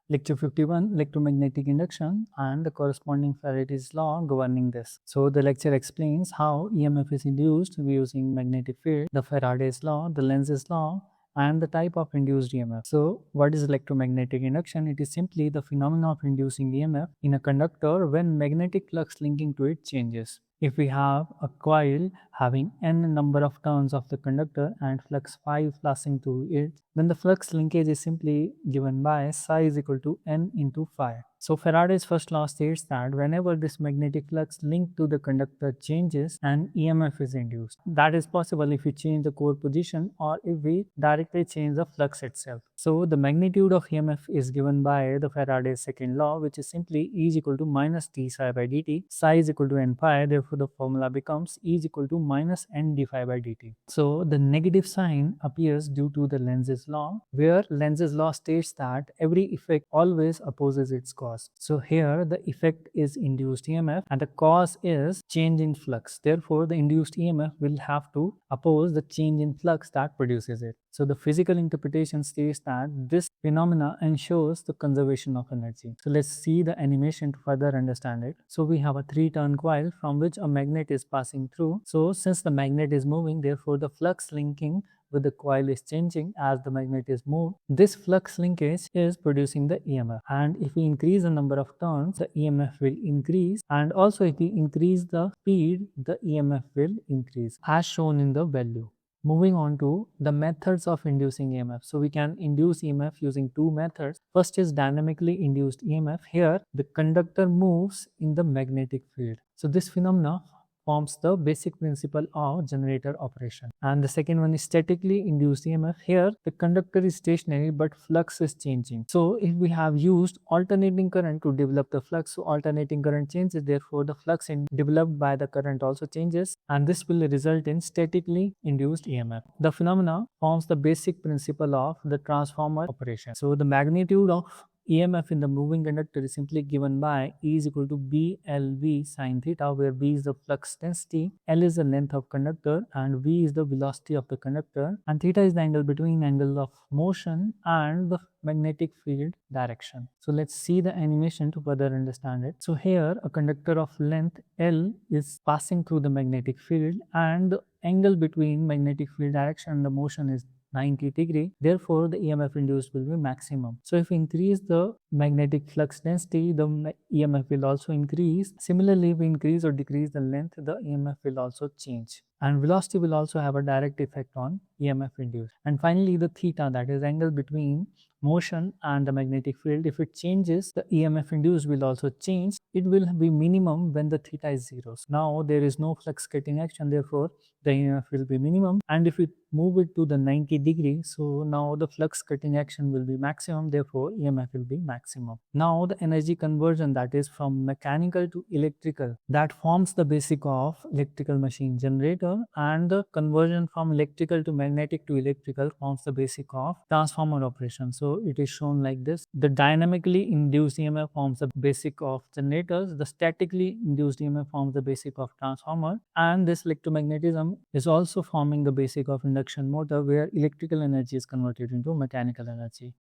Lecture 51, Electromagnetic Induction, and the corresponding Faraday's law governing this. So the lecture explains how EMF is induced using magnetic field, the Faraday's law, the Lenz's law, and the type of induced EMF. So what is electromagnetic induction? It is simply the phenomenon of inducing EMF in a conductor when magnetic flux linking to it changes. If we have a coil having n number of turns of the conductor and flux phi passing through it, then the flux linkage is simply given by psi is equal to n into phi. So Faraday's first law states that whenever this magnetic flux linked to the conductor changes, an EMF is induced. That is possible if we change the core position or if we directly change the flux itself. So the magnitude of EMF is given by the Faraday's second law, which is simply E is equal to minus d psi by dt. Psi is equal to n phi, therefore the formula becomes E is equal to minus n d phi by dt. So the negative sign appears due to the Lenz's law, where Lenz's law states that every effect always opposes its cause. So here the effect is induced EMF and the cause is change in flux. Therefore, the induced EMF will have to oppose the change in flux that produces it. So the physical interpretation states that this phenomena ensures the conservation of energy. So let's see the animation to further understand it. So we have a 3-turn coil from which a magnet is passing through. So since the magnet is moving, therefore the flux linking with the coil is changing as the magnet is moved. This flux linkage is producing the EMF, and if we increase the number of turns, the EMF will increase, and also if we increase the speed, the EMF will increase as shown in the value. Moving on to the methods of inducing EMF. So we can induce EMF using two methods. First is dynamically induced EMF. Here the conductor moves in the magnetic field. So this phenomena forms the basic principle of generator operation. And the second one is statically induced EMF. Here the conductor is stationary but flux is changing. So if we have used alternating current to develop the flux, so alternating current changes, therefore the flux developed by the current also changes, and this will result in statically induced EMF. The phenomena forms the basic principle of the transformer operation. So the magnitude of EMF in the moving conductor is simply given by E is equal to BLV sin theta, where B is the flux density, L is the length of conductor, and V is the velocity of the conductor, and theta is the angle between angle of motion and the magnetic field direction. So let's see the animation to further understand it. So here a conductor of length L is passing through the magnetic field, and the angle between magnetic field direction and the motion is 90 degree. Therefore, the EMF induced will be maximum. So if we increase the magnetic flux density, the EMF will also increase. Similarly, if we increase or decrease the length, the EMF will also change. And velocity will also have a direct effect on EMF induced. And finally, the theta, that is angle between motion and the magnetic field, if it changes, the EMF induced will also change. It will be minimum when the theta is 0. Now there is no flux cutting action, therefore the EMF will be minimum. And if we move it to the 90 degree, so now the flux cutting action will be maximum, therefore EMF will be maximum. Now the energy conversion, that is from mechanical to electrical, that forms the basic of electrical machine generator, and the conversion from electrical to magnetic to electrical forms the basic of transformer operation. So it is shown like this. The dynamically induced EMF forms the basic of generators, the statically induced EMF forms the basic of transformer, and this electromagnetism is also forming the basic of induction motor, where electrical energy is converted into mechanical energy.